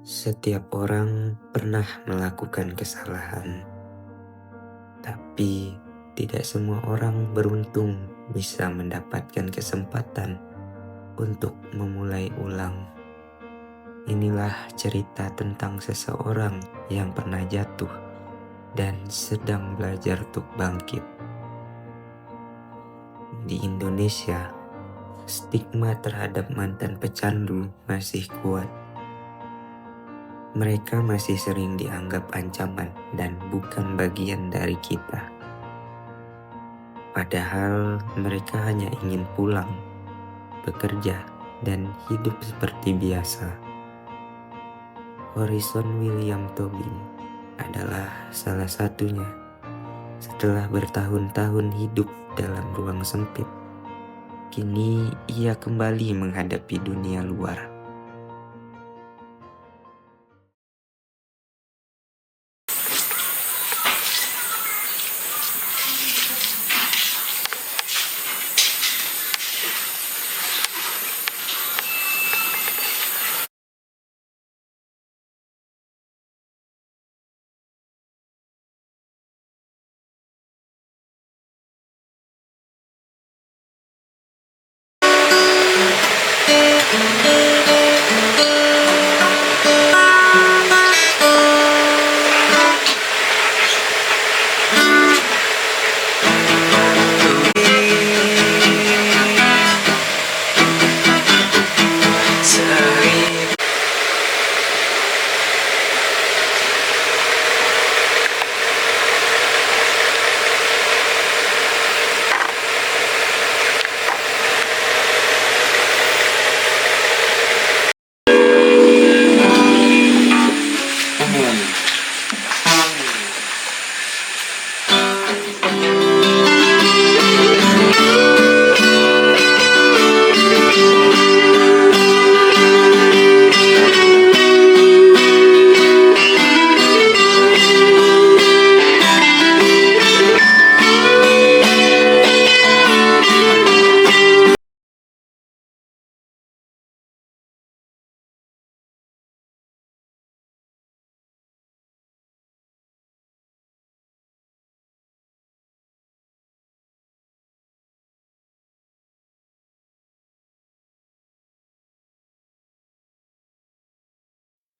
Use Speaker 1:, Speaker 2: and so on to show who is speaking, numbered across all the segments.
Speaker 1: Setiap orang pernah melakukan kesalahan, tapi tidak semua orang beruntung bisa mendapatkan kesempatan untuk memulai ulang. Inilah cerita tentang seseorang yang pernah jatuh dan sedang belajar untuk bangkit. Di Indonesia, stigma terhadap mantan pecandu masih kuat. Mereka masih sering dianggap ancaman dan bukan bagian dari kita. Padahal mereka hanya ingin pulang, bekerja, dan hidup seperti biasa. Horizon William Tobin adalah salah satunya. Setelah bertahun-tahun hidup dalam ruang sempit, kini ia kembali menghadapi dunia luar.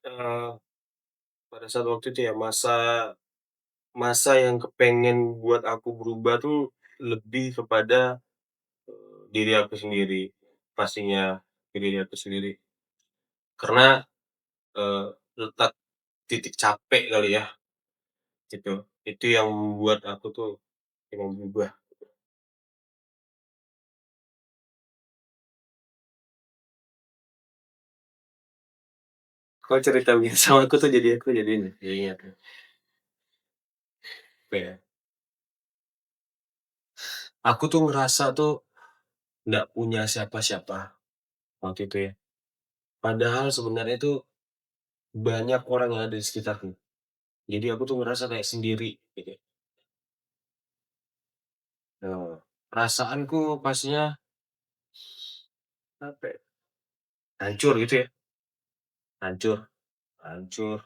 Speaker 2: Eee, pada saat waktu itu ya, masa masa yang kepengen buat aku berubah tuh lebih kepada, diri aku sendiri, pastinya ke diri aku sendiri. Karena, eee, letak titik capek kali ya, gitu. Itu yang membuat aku tuh pengen berubah. Kalau cerita begini sama aku jadi ini, jadi ingat nih, apa ya, aku tuh ngerasa tuh nggak punya siapa-siapa waktu itu ya. Padahal sebenarnya tuh banyak orang yang ada di sekitarku. Jadi aku tuh ngerasa kayak sendiri, gitu. Perasaanku pastinya, apa ya, hancur gitu ya, hancur hancur.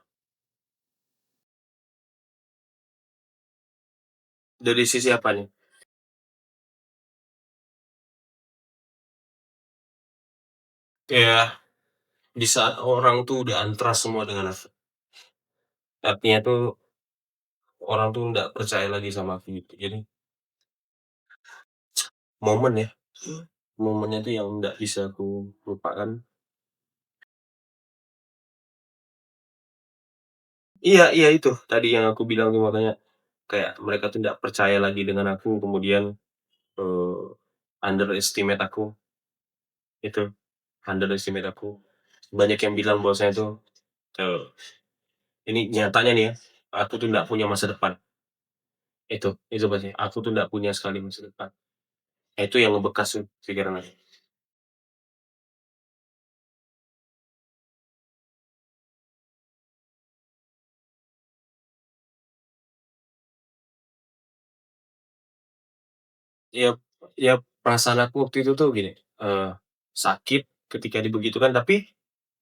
Speaker 2: Dari sisi apa nih? Kayak di saat orang tuh udah antras semua dengan aku, artinya tuh orang tuh nggak percaya lagi sama aku gitu. Jadi momen ya, momennya tuh yang nggak bisa aku lupakan. Iya iya itu, tadi yang aku bilang tuh makanya, kayak mereka tuh nggak percaya lagi dengan aku, kemudian, eee, underestimate aku, itu, underestimate aku. Banyak yang bilang bahwasanya tuh, eee ini nyatanya nih ya, aku tuh nggak punya masa depan. Itu pasti, aku tuh nggak punya sekali masa depan. Nah, itu yang ngebekas tuh pikiran aku. Ya ya perasaan aku waktu itu tuh gini, eee, sakit ketika dibegitukan, tapi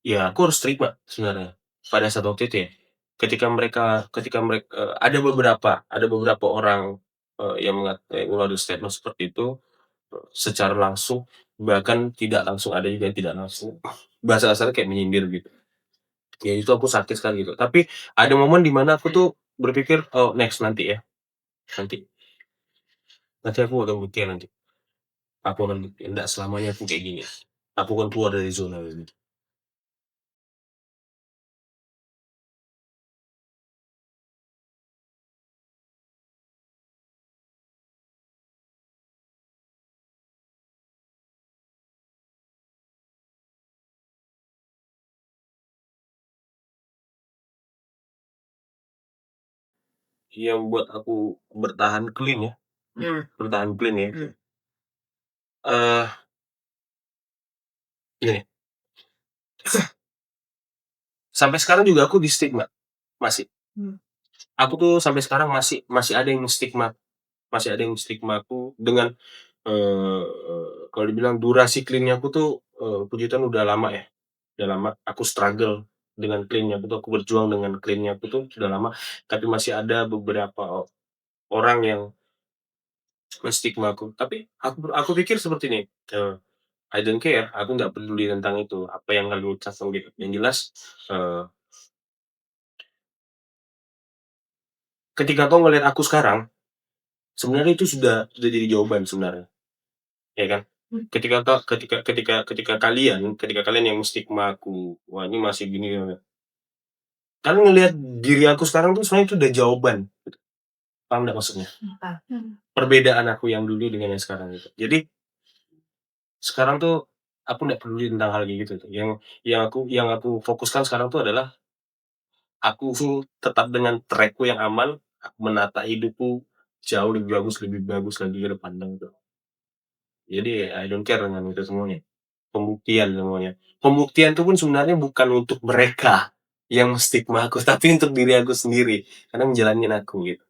Speaker 2: ya aku harus terima sebenarnya. pada saat waktu itu ya, ketika mereka ada beberapa orang, yang ngeluarin statement seperti itu, secara langsung, bahkan tidak langsung, ada juga yang tidak langsung, bahasa kasarnya kayak menyindir gitu. Ya itu aku sakit sekali gitu. Tapi ada momen di mana aku tuh berpikir, "Oh next, nanti ya, nanti nanti aku akan buktikan nanti. Aku akan buktiin, nggak selamanya aku kayak gini. Aku akan keluar dari zona ini." Yang buat aku bertahan clean ya, bertahan clean ya, eee, gini, sampai sekarang juga aku di-stigma, masih. Aku tuh sampai sekarang masih masih ada yang stigma masih ada yang stigma aku dengan, eee, kalau dibilang durasi clean-nya aku tuh, puji Tuhan udah lama ya, udah lama aku struggle dengan clean-nya aku tuh, aku berjuang dengan clean-nya aku tuh sudah lama, tapi masih ada beberapa orang yang menstigma aku. Tapi aku pikir seperti ini, I don't care, aku nggak peduli tentang itu, apa yang kalian ucapkan gitu. Yang jelas, eee, ketika kau ngelihat aku sekarang, sebenarnya itu sudah jadi jawaban sebenarnya, ya kan? Ketika kalian yang menstigma aku, "Wah ini masih gini," kalian ngelihat diri aku sekarang tuh sebenarnya itu udah jawaban, paham nggak maksudnya? Perbedaan aku yang dulu dengan yang sekarang gitu. Jadi, sekarang tuh aku nggak peduli tentang hal kayak gitu tuh, yang aku fokuskan sekarang tuh adalah aku tuh tetap dengan track-ku yang aman, aku menata hidupku jauh lebih bagus lagi ke depannya gitu. Jadi I don't care dengan itu semuanya, pembuktian semuanya. Pembuktian itu pun sebenarnya bukan untuk mereka yang menstigma aku, tapi untuk diri aku sendiri, karena menjalanin aku gitu.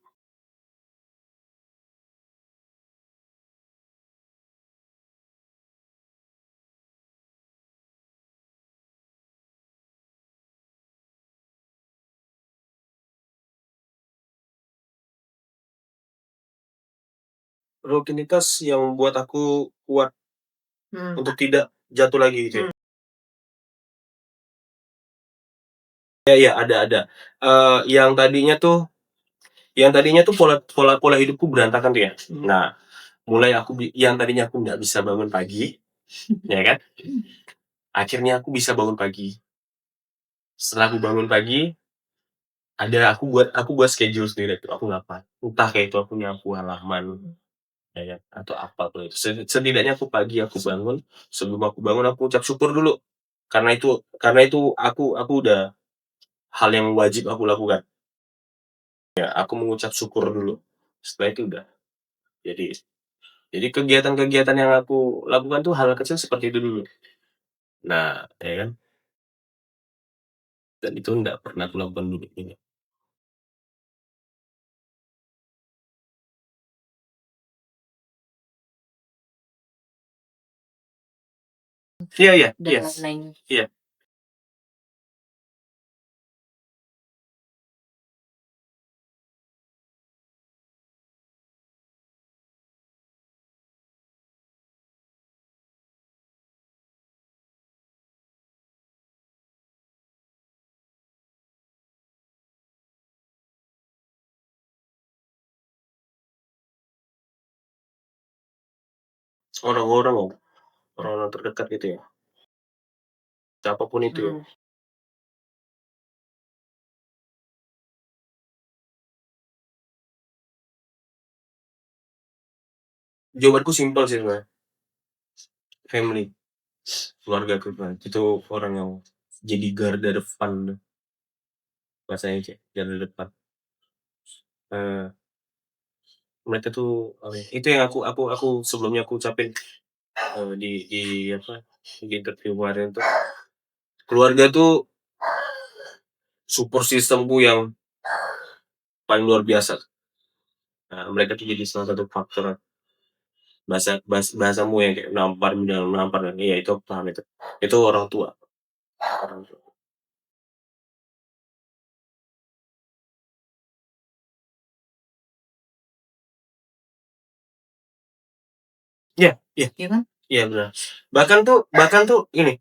Speaker 2: Rutinitas yang membuat aku kuat untuk tidak jatuh lagi gitu ya? Iya iya, ada. Yang tadinya tuh pola pola pola hidupku berantakan tuh ya. Nah, mulai yang tadinya aku nggak bisa bangun pagi, ya kan, akhirnya aku bisa bangun pagi. Setelah aku bangun pagi, aku buat schedule sendiri tuh, aku ngapain. Entah kayak itu aku nyapu halaman, ya kan, atau apa pun itu. Setidaknya aku bangun, sebelum aku bangun aku ucap syukur dulu. Karena itu aku udah hal yang wajib aku lakukan. Ya, aku mengucap syukur dulu. Setelah itu udah. Jadi jadi kegiatan-kegiatan yang aku lakukan tuh hal kecil seperti itu dulu. Nah, ya kan, dan itu nggak pernah aku lakukan dulu ini. Iya iya iya iya. Orang-orang loh, orang-orang terdekat gitu ya, siapa pun itu ya. Jawabanku simpel sih sebenarnya, family, keluargaku Bang, itu orang yang jadi garda depan bahasanya Cek, garda depan. Eee, Mereka tuh, itu yang aku sebelumnya aku ucapin, di apa, di interview kemarin tuh, keluarga tuh support system-ku yang paling luar biasa. Nah, mereka tuh jadi salah satu faktor bahasamu yang kayak menampar, iya itu aku paham itu. Itu orang tua. Iya. Iya kan? Iya benar. Bahkan tuh ini,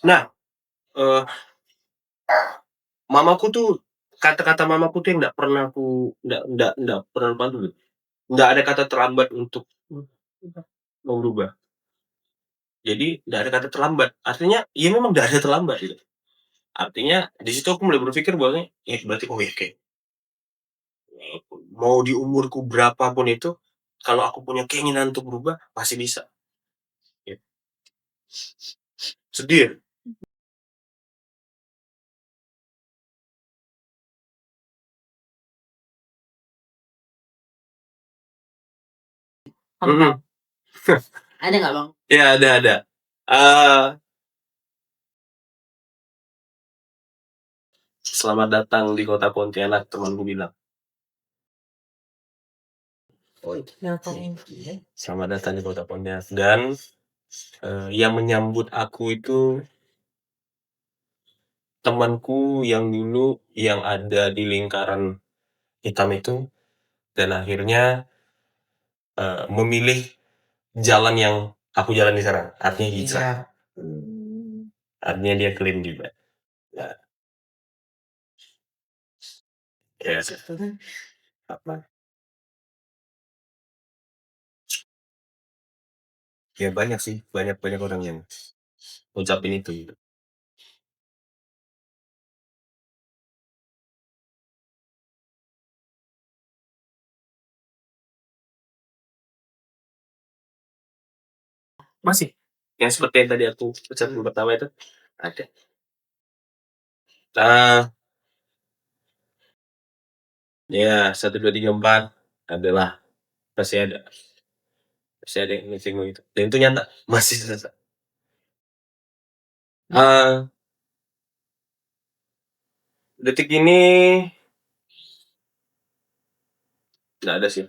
Speaker 2: nah, eee, mamaku tuh kata-kata mamaku tuh yang nggak pernah lupa dulu. Nggak ada kata terlambat untuk mau berubah. Jadi nggak ada kata terlambat, artinya ya memang nggak ada terlambat gitu. Artinya di situ aku mulai berpikir bahwasanya, ya berarti oh ya oke, mau di umurku berapa pun itu, kalau aku punya keinginan untuk berubah, pasti bisa, gitu. Sedih ya? Mhm. Ada nggak Bang? Iya ada. Eee, selamat datang di kota Pontianak, temanku bilang. Oh ngapain? Selamat datang di kota Pontianak dan, yang menyambut aku itu temanku yang dulu yang ada di lingkaran hitam itu, dan akhirnya, memilih jalan yang aku jalani sekarang, artinya hijrah. Iya. Artinya dia clean juga. Nah, ya apa, ya banyak sih, banyak banyak orang yang ngucapin itu gitu. Masih, yang seperti yang tadi aku ucapin pertama itu, ada. Eee, ya 1, 2, 3, 4 adalah, pasti ada pasti ada yang menyinggung itu, dan itu nyata, masih terasa. Eee, detik ini nggak ada sih.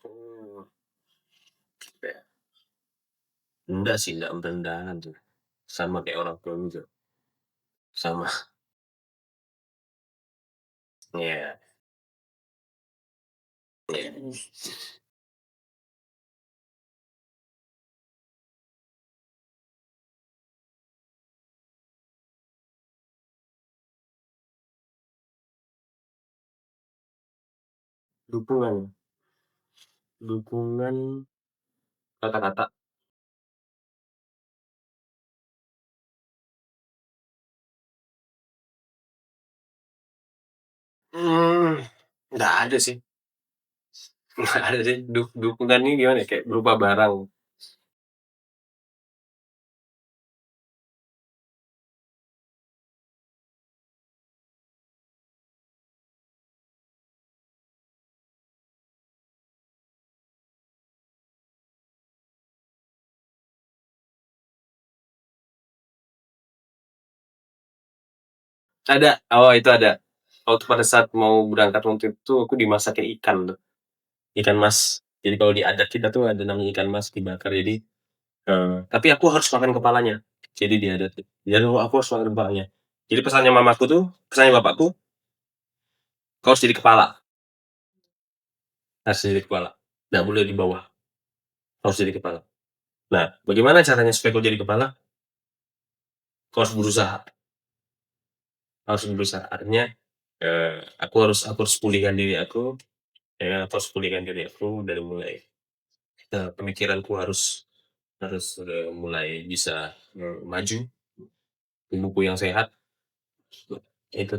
Speaker 2: Oh, apa ya, enggak sih, enggak merendahan tuh, sama kayak orang tua juga, sama. Iya, iya. Dukungan dukungan kata-kata, mmm, nggak ada sih. Nggak ada sih, dukungan ini gimana ya, kayak berupa barang. Ada, oh itu ada. Waktu pada saat mau berangkat waktu itu aku dimasakin ikan tuh, ikan mas. Jadi kalau di adat kita tuh ada namanya ikan mas dibakar, jadi, tapi aku harus makan kepalanya. Jadi di adat tuh, jadi aku harus makan kepalanya. Jadi pesannya bapakku, "Kau harus jadi kepala, harus jadi kepala, nggak boleh di bawah, harus jadi kepala." Nah, bagaimana caranya supaya kau jadi kepala? Kau harus berusaha. Artinya, aku harus pulihkan diri aku, ya aku harus pulihkan diri aku dari mulai, pemikiranku harus harus mulai bisa, maju, tubuhku yang sehat, itu.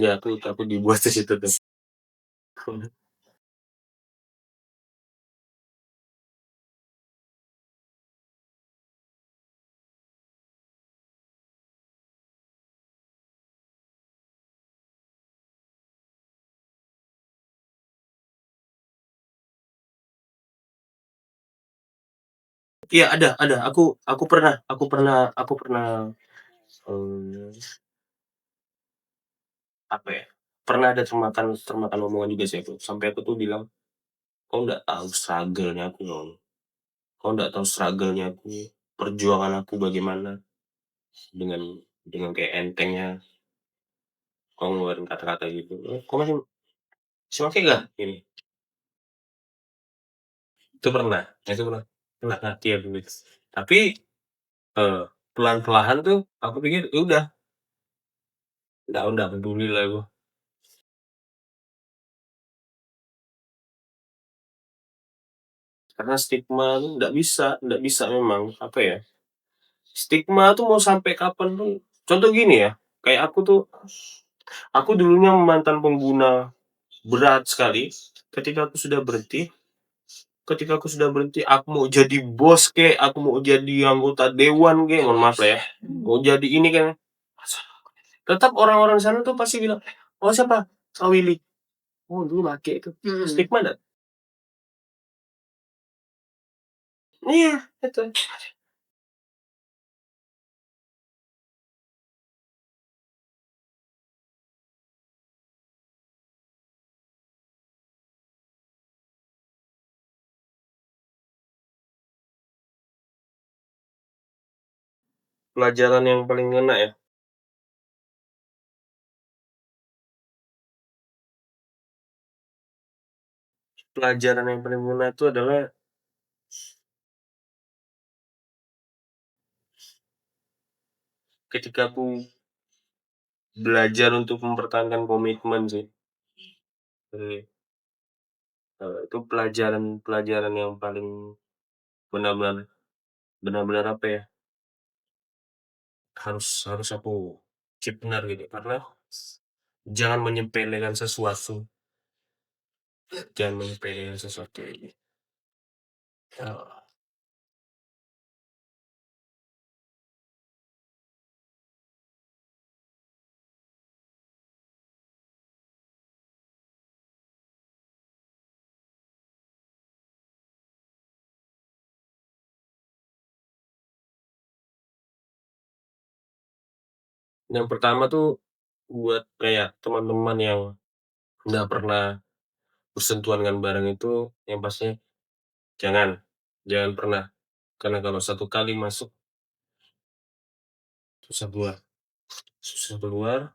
Speaker 2: Ya aku dibuat di situ tuh. Iya ada, aku pernah, eee, apa ya, pernah ada termakan omongan juga sih aku, sampai aku tuh bilang, "Kau nggak tahu struggle-nya aku Non, kau nggak tahu struggle-nya aku, perjuangan aku bagaimana, dengan kayak entengnya kau ngeluarin kata-kata gitu, kau masih make nggak ini?" Itu pernah pernah hati aku gitu. Tapi, pelan-pelan tuh aku pikir, ya udah, nggak peduli lah aku. Karena stigma tuh nggak bisa memang, apa ya, stigma tuh mau sampai kapan pun, contoh gini ya, kayak aku dulunya mantan pengguna berat sekali, ketika aku sudah berhenti aku mau jadi bos kek, aku mau jadi anggota dewan kek, mohon maaf lah ya, mau jadi ini kan, tetap orang-orang sana tuh pasti bilang, "Oh siapa? Oh Willy, oh dulu make itu." Stigma nggak? Iya, itu. Pelajaran yang paling ngena ya, pelajaran yang paling ngena itu adalah ketika aku belajar untuk mempertahankan komitmen sih. Eee itu pelajaran yang paling benar-benar benar-benar apa ya, harus harus aku keep benar gitu, karena jangan menyepelekan sesuatu, jangan menyepelekan sesuatu ini. Eee, yang pertama tuh buat kayak teman-teman yang nggak pernah bersentuhan dengan barang itu, yang pasti jangan jangan pernah, karena kalau satu kali masuk, susah keluar susah keluar.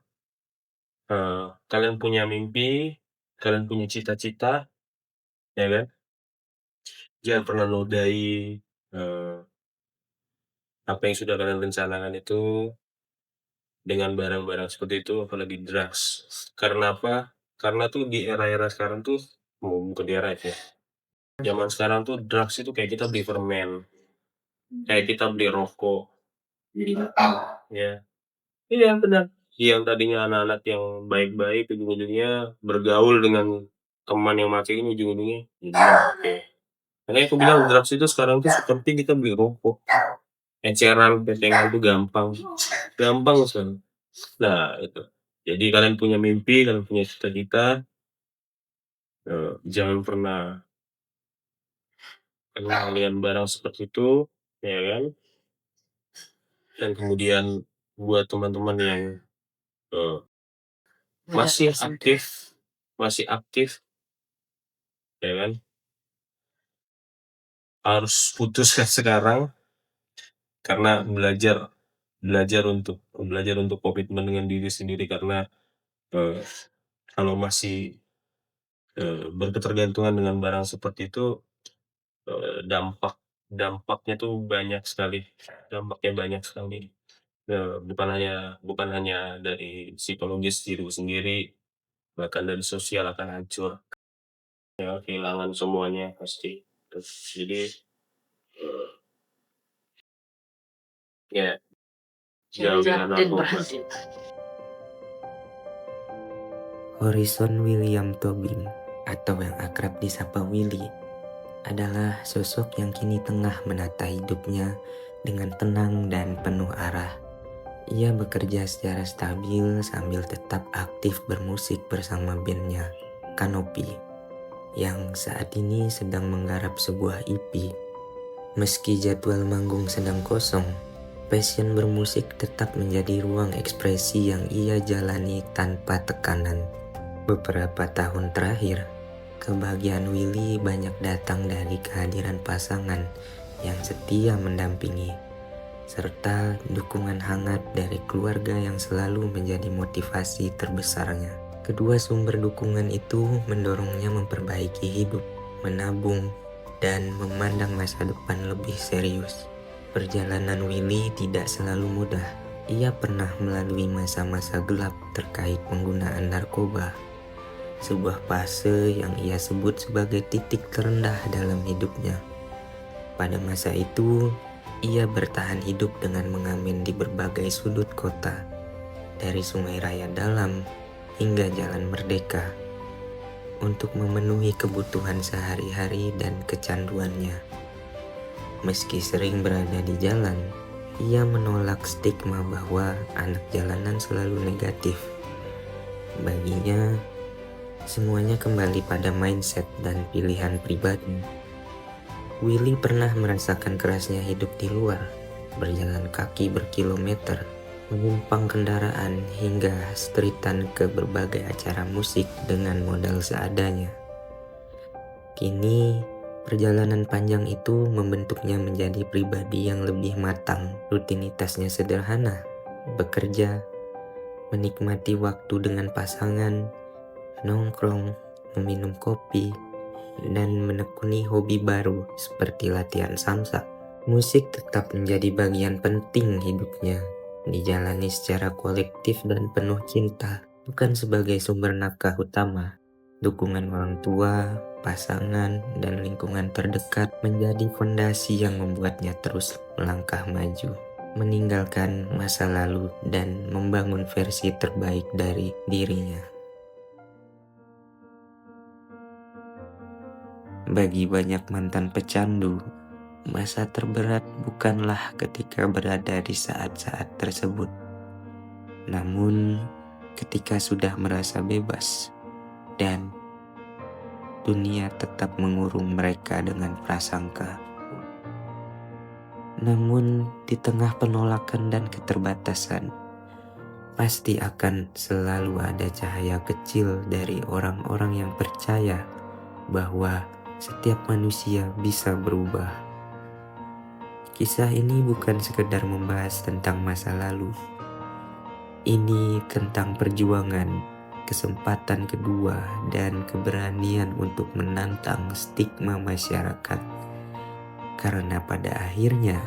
Speaker 2: Kalian punya mimpi, kalian punya cita-cita, ya kan? Jangan pernah nodai, eee, apa yang sudah kalian rencanakan itu dengan barang-barang seperti itu, apalagi drugs. Karena apa? Karena tuh di era-era sekarang tuh, bukan di era ya, zaman sekarang tuh drugs itu kayak kita beli permen, kayak kita beli rokok, ya. Iya benar. Yang tadinya anak-anak yang baik-baik, ujung-ujungnya bergaul dengan teman yang make ini, ujung-ujungnya jadinya make. Makanya aku bilang drugs itu sekarang tuh seperti kita beli rokok, eceran, petengan tuh gampang, gampang sekali. Nah itu, jadi kalian punya mimpi, kalian punya cita-cita, jangan pernah kalian barang seperti itu, ya kan. Dan kemudian buat teman-teman yang, eee, masih aktif, ya kan, harus putuskan sekarang, karena belajar untuk komitmen dengan diri sendiri, karena, eee, kalau masih, berketergantungan dengan barang seperti itu, dampaknya tuh banyak sekali, dampaknya banyak sekali, bukan hanya dari psikologis diri sendiri, bahkan dari sosial akan hancur, ya kehilangan semuanya pasti. Terus jadi, eee, ya jauhilah narkoba.
Speaker 1: Horizon William Tobin, atau yang akrab disapa Willy, adalah sosok yang kini tengah menata hidupnya dengan tenang dan penuh arah. Ia bekerja secara stabil sambil tetap aktif bermusik bersama bandnya, Kanopi, yang saat ini sedang menggarap sebuah EP. Meski jadwal manggung sedang kosong, Passion bermusik tetap menjadi ruang ekspresi yang ia jalani tanpa tekanan. Beberapa tahun terakhir, kebahagiaan Willy banyak datang dari kehadiran pasangan yang setia mendampingi, serta dukungan hangat dari keluarga yang selalu menjadi motivasi terbesarnya. Kedua sumber dukungan itu mendorongnya memperbaiki hidup, menabung, dan memandang masa depan lebih serius. Perjalanan Willy tidak selalu mudah. Ia pernah melalui masa-masa gelap terkait penggunaan narkoba, sebuah fase yang ia sebut sebagai titik terendah dalam hidupnya. Pada masa itu, ia bertahan hidup dengan mengamen di berbagai sudut kota, dari Sungai Raya Dalam hingga Jalan Merdeka, untuk memenuhi kebutuhan sehari-hari dan kecanduannya. Meski sering berada di jalan, ia menolak stigma bahwa anak jalanan selalu negatif. Baginya, semuanya kembali pada mindset dan pilihan pribadi. Willy pernah merasakan kerasnya hidup di luar, berjalan kaki berkilometer, menumpang kendaraan hingga streetan ke berbagai acara musik dengan modal seadanya. Kini, perjalanan panjang itu membentuknya menjadi pribadi yang lebih matang. Rutinitasnya sederhana, bekerja, menikmati waktu dengan pasangan, nongkrong, meminum kopi, dan menekuni hobi baru seperti latihan samsak. Musik tetap menjadi bagian penting hidupnya, dijalani secara kolektif dan penuh cinta, bukan sebagai sumber nafkah utama. Dukungan orang tua, pasangan, dan lingkungan terdekat menjadi fondasi yang membuatnya terus melangkah maju, meninggalkan masa lalu dan membangun versi terbaik dari dirinya. Bagi banyak mantan pecandu, masa terberat bukanlah ketika berada di saat-saat tersebut, namun ketika sudah merasa bebas dan dunia tetap mengurung mereka dengan prasangka. Namun di tengah penolakan dan keterbatasan, pasti akan selalu ada cahaya kecil dari orang-orang yang percaya bahwa setiap manusia bisa berubah. Kisah ini bukan sekedar membahas tentang masa lalu. Ini tentang perjuangan, kesempatan kedua, dan keberanian untuk menantang stigma masyarakat. Karena pada akhirnya,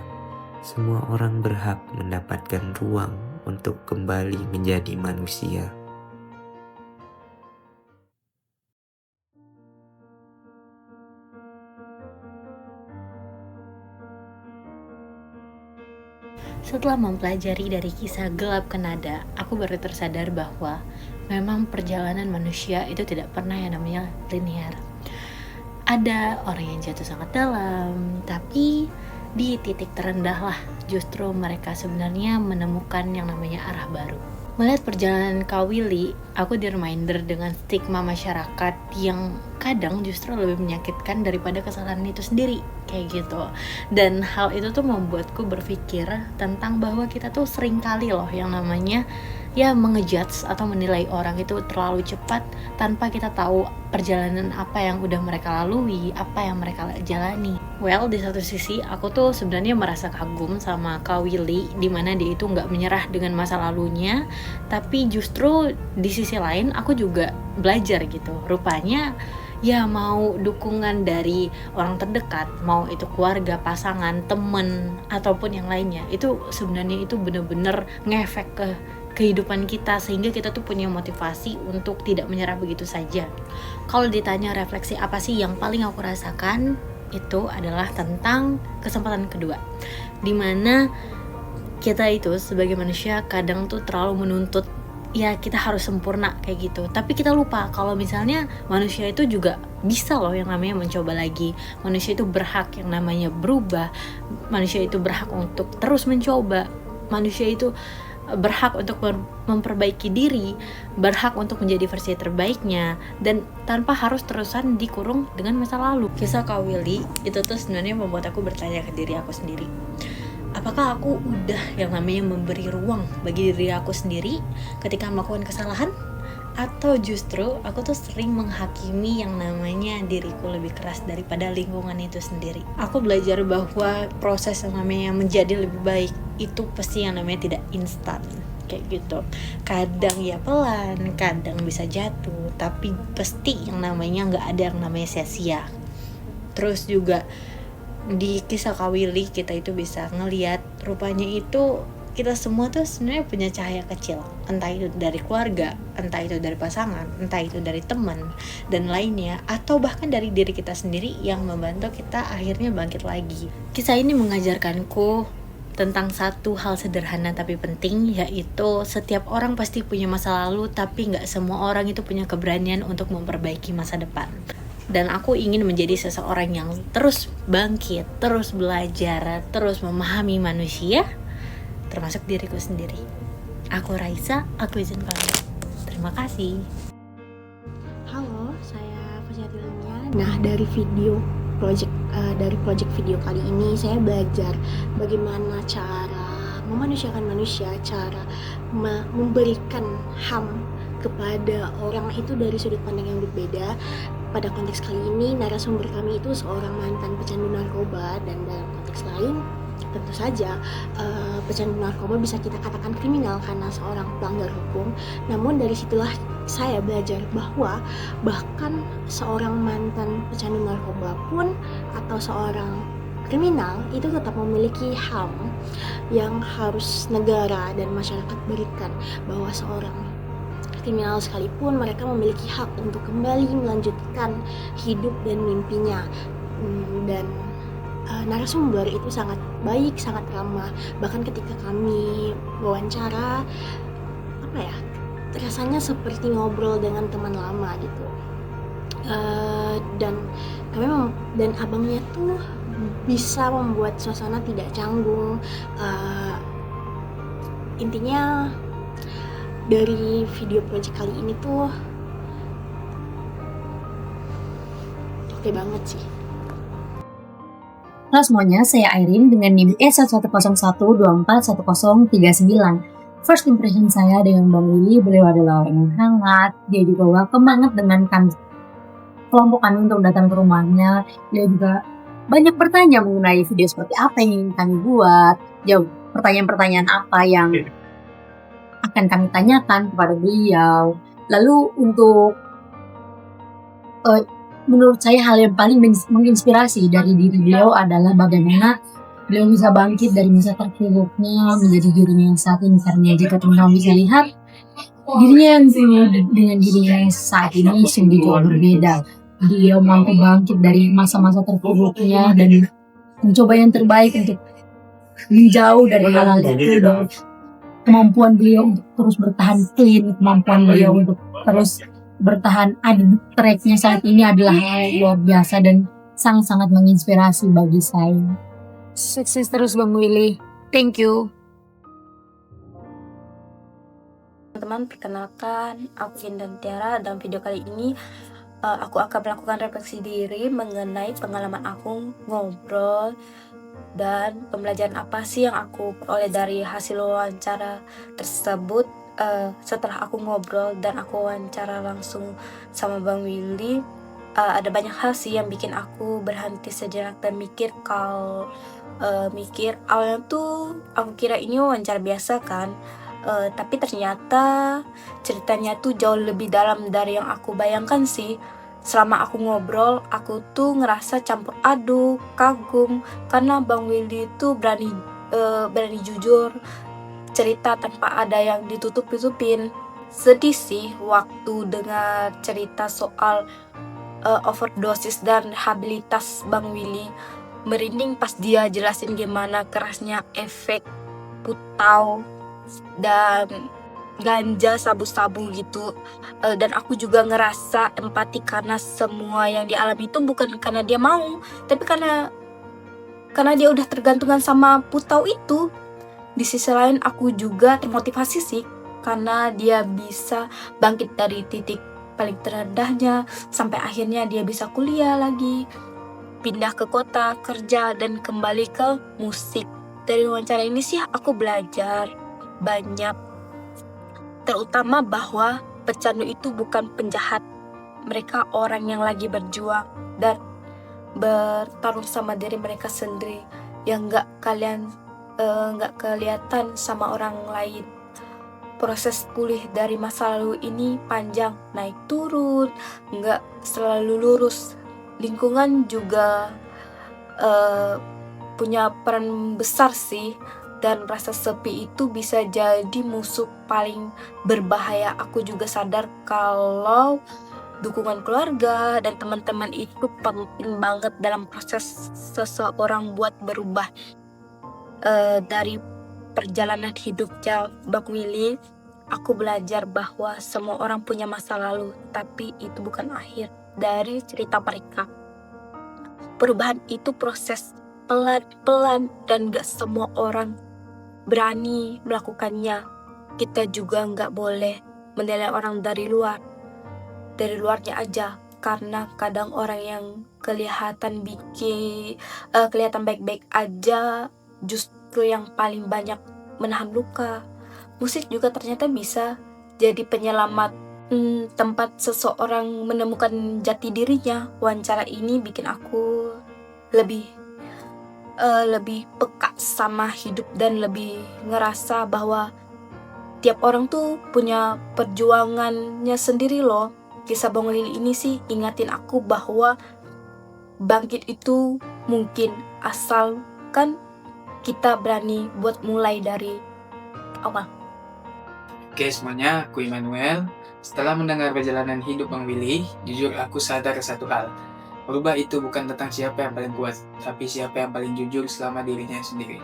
Speaker 1: semua orang berhak mendapatkan ruang untuk kembali menjadi manusia.
Speaker 3: Setelah mempelajari dari kisah gelap Kenada, aku baru tersadar bahwa memang perjalanan manusia itu tidak pernah yang namanya linear. Ada orang yang jatuh sangat dalam, tapi di titik terendah lah justru mereka sebenarnya menemukan yang namanya arah baru. Melihat perjalanan Kak Willy, aku di-reminder dengan stigma masyarakat yang kadang justru lebih menyakitkan daripada kesalahan itu sendiri, kayak gitu. Dan hal itu tuh membuatku berpikir tentang bahwa kita tuh sering kali loh yang namanya ya mengejudge atau menilai orang itu terlalu cepat tanpa kita tahu perjalanan apa yang udah mereka lalui, apa yang mereka jalani. Well, di satu sisi aku tuh sebenarnya merasa kagum sama Kak Willy, dimana dia itu nggak menyerah dengan masa lalunya, tapi justru di sisi lain aku juga belajar gitu. Rupanya ya mau dukungan dari orang terdekat, mau itu keluarga, pasangan, temen, ataupun yang lainnya, itu sebenarnya itu bener-bener ngefek ke kehidupan kita, sehingga kita tuh punya motivasi untuk tidak menyerah begitu saja. Kalau ditanya refleksi apa sih yang paling aku rasakan, itu adalah tentang kesempatan kedua, dimana kita itu sebagai manusia kadang tuh terlalu menuntut ya kita harus sempurna kayak gitu, tapi kita lupa kalau misalnya manusia itu juga bisa loh yang namanya mencoba lagi. Manusia itu berhak yang namanya berubah, manusia itu berhak untuk terus mencoba, manusia itu berhak untuk memperbaiki diri, berhak untuk menjadi versi terbaiknya, dan tanpa harus terusan dikurung dengan masa lalu. Kisah Kak Willy itu tuh sebenarnya membuat aku bertanya ke diri aku sendiri, Apakah aku udah yang namanya memberi ruang bagi diri aku sendiri ketika melakukan kesalahan? Atau justru aku tuh sering menghakimi yang namanya diriku lebih keras daripada lingkungan itu sendiri. Aku belajar bahwa proses yang namanya menjadi lebih baik itu pasti yang namanya tidak instan, kayak gitu. Kadang ya pelan, kadang bisa jatuh, tapi pasti yang namanya nggak ada yang namanya sia-sia. Terus juga di kisah Kak Willy kita itu bisa ngelihat rupanya itu kita semua tuh sebenarnya punya cahaya kecil, entah itu dari keluarga, entah itu dari pasangan, entah itu dari teman dan lainnya, atau bahkan dari diri kita sendiri yang membantu kita akhirnya bangkit lagi. Kisah ini mengajarkanku tentang satu hal sederhana tapi penting, yaitu setiap orang pasti punya masa lalu, tapi nggak semua orang itu punya keberanian untuk memperbaiki masa depan. Dan aku ingin menjadi seseorang yang terus bangkit, terus belajar, terus memahami manusia, termasuk diriku sendiri. Aku Raisa, aku izin pamit. Terima kasih.
Speaker 4: Halo, saya Fasyatilia. Nah, dari project video kali ini saya belajar bagaimana cara memanusiakan manusia, cara memberikan HAM kepada orang itu dari sudut pandang yang berbeda. Pada konteks kali ini narasumber kami itu seorang mantan pecandu narkoba, dan dalam konteks lain tentu saja pecandu narkoba bisa kita katakan kriminal karena seorang pelanggar hukum. Namun dari situlah saya belajar bahwa bahkan seorang mantan pecandu narkoba pun atau seorang kriminal itu tetap memiliki HAM yang harus negara dan masyarakat berikan, bahwa seorang kriminal sekalipun mereka memiliki hak untuk kembali melanjutkan hidup dan mimpinya. Dan narasumber itu sangat baik, sangat ramah. Bahkan ketika kami wawancara, rasanya seperti ngobrol dengan teman lama gitu. Dan abangnya tuh bisa membuat suasana tidak canggung. Intinya dari video project kali ini tuh oke banget sih.
Speaker 5: Halo semuanya, saya Airin dengan NIM E1101241039. First impression saya dengan Bang Willy, beliau adalah orang yang hangat, dia juga welcome banget dengan kelompok kami untuk datang ke rumahnya. Dia juga banyak bertanya mengenai video seperti apa yang ingin kami buat, jawab pertanyaan-pertanyaan apa yang akan kami tanyakan kepada beliau. Lalu untuk menurut saya hal yang paling menginspirasi dari diri beliau adalah bagaimana beliau bisa bangkit dari masa terpuruknya menjadi dirinya yang saat ini. Karena jika teman-teman bisa lihat, dirinya yang dulu dengan dirinya yang saat ini sungguh jauh berbeda. Dia mampu bangkit dari masa-masa terpuruknya dan mencoba yang terbaik untuk menjauh dari hal-hal itu. Dan kemampuan beliau untuk terus bertahan clean, kemampuan beliau untuk terus bertahan ada di tracknya saat ini adalah hal luar biasa dan sangat-sangat menginspirasi bagi saya. Sukses terus Bang Willy. Thank you.
Speaker 6: Teman-teman, perkenalkan aku Vin dan Tiara. Dalam video kali ini aku akan melakukan refleksi diri mengenai pengalaman aku ngobrol dan pembelajaran apa sih yang aku peroleh dari hasil wawancara tersebut. Setelah aku ngobrol dan aku wawancara langsung sama Bang Willy, ada banyak hal sih yang bikin aku berhenti sejenak dan mikir awalnya tuh aku kira ini wawancara biasa kan, tapi ternyata ceritanya tuh jauh lebih dalam dari yang aku bayangkan sih. Selama aku ngobrol, aku tuh ngerasa campur aduk, kagum karena Bang Willy tuh berani jujur cerita tanpa ada yang ditutup-tutupin. Sedih sih waktu dengar cerita soal overdosis dan rehabilitas Bang Willy. Merinding pas dia jelasin gimana kerasnya efek putau dan ganja, sabu-sabu gitu. Dan aku juga ngerasa empati karena semua yang dialami itu bukan karena dia mau, tapi karena dia udah tergantungan sama putau itu. Di sisi lain aku juga termotivasi sih karena dia bisa bangkit dari titik paling terendahnya sampai akhirnya dia bisa kuliah lagi, pindah ke kota, kerja, dan kembali ke musik. Dari wawancara ini sih aku belajar banyak, terutama bahwa pecandu itu bukan penjahat. Mereka orang yang lagi berjuang dan bertarung sama diri mereka sendiri yang nggak kelihatan sama orang lain. Proses pulih dari masa lalu ini panjang, naik turun, nggak selalu lurus. Lingkungan juga punya peran besar sih, dan rasa sepi itu bisa jadi musuh paling berbahaya. Aku juga sadar kalau dukungan keluarga dan teman-teman itu penting banget dalam proses seseorang buat berubah. Dari perjalanan hidupnya Bang Willy, aku belajar bahwa semua orang punya masa lalu, tapi itu bukan akhir dari cerita mereka. Perubahan itu proses pelan-pelan dan gak semua orang berani melakukannya. Kita juga gak boleh menilai orang dari luarnya aja, karena kadang orang yang kelihatan baik-baik aja justru yang paling banyak menahan luka. Musik juga ternyata bisa jadi penyelamat, tempat seseorang menemukan jati dirinya. Wawancara ini bikin aku lebih peka sama hidup dan lebih ngerasa bahwa tiap orang tuh punya perjuangannya sendiri loh. Kisah Bang Willy ini sih ingatin aku bahwa bangkit itu mungkin, asalkan kita berani buat mulai dari awal.
Speaker 7: Oke semuanya, aku Immanuel. Setelah mendengar perjalanan hidup Bang Willy, jujur aku sadar satu hal. Berubah itu bukan tentang siapa yang paling kuat, tapi siapa yang paling jujur selama dirinya sendiri.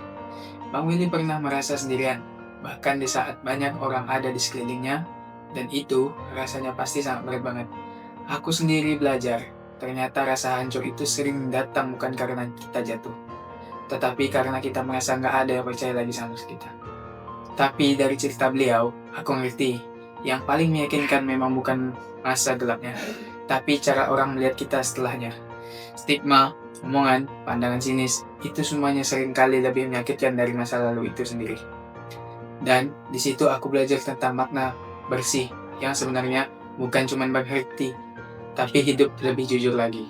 Speaker 7: Bang Willy pernah merasa sendirian, bahkan di saat banyak orang ada di sekelilingnya, dan itu rasanya pasti sangat berat banget. Aku sendiri belajar, ternyata rasa hancur itu sering datang bukan karena kita jatuh, tetapi karena kita merasa nggak ada yang percaya lagi sama kita. Tapi dari cerita beliau, aku ngerti, yang paling meyakinkan memang bukan masa gelapnya, tapi cara orang melihat kita setelahnya. Stigma, omongan, pandangan sinis, itu semuanya seringkali lebih menyakitkan dari masa lalu itu sendiri. Dan di situ aku belajar tentang makna bersih, yang sebenarnya bukan cuma berhenti, tapi hidup lebih jujur lagi.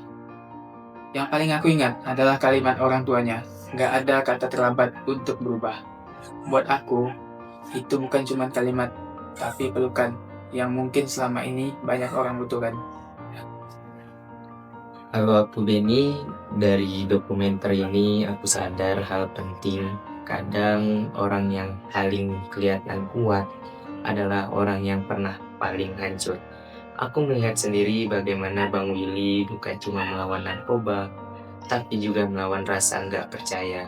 Speaker 7: Yang paling aku ingat adalah kalimat orang tuanya, gak ada kata terlambat untuk berubah. Buat aku, itu bukan cuma kalimat, tapi pelukan yang mungkin selama ini banyak orang butuhkan.
Speaker 1: Kalau aku Benny, dari dokumenter ini aku sadar hal penting. Kadang orang yang paling kelihatan kuat adalah orang yang pernah paling hancur. Aku melihat sendiri bagaimana Bang Willy bukan cuma melawan narkoba, tapi juga melawan rasa nggak percaya,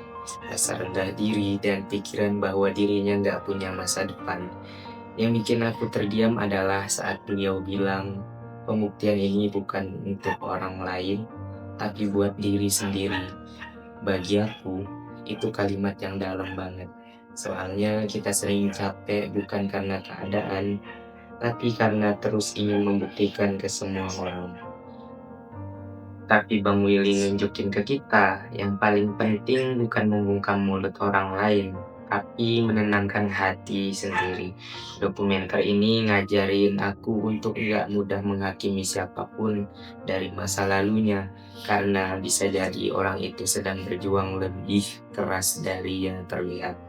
Speaker 1: rasa rendah diri, dan pikiran bahwa dirinya nggak punya masa depan. Yang bikin aku terdiam adalah saat beliau bilang, pembuktian ini bukan untuk orang lain, tapi buat diri sendiri. Bagi aku, itu kalimat yang dalam banget. Soalnya kita sering capek bukan karena keadaan, tapi karena terus ingin membuktikan ke semua orang. Tapi Bang Willy nunjukin ke kita, yang paling penting bukan membungkam mulut orang lain, tapi menenangkan hati sendiri. Dokumenter ini ngajarin aku untuk gak mudah menghakimi siapapun dari masa lalunya, karena bisa jadi orang itu sedang berjuang lebih keras dari yang terlihat.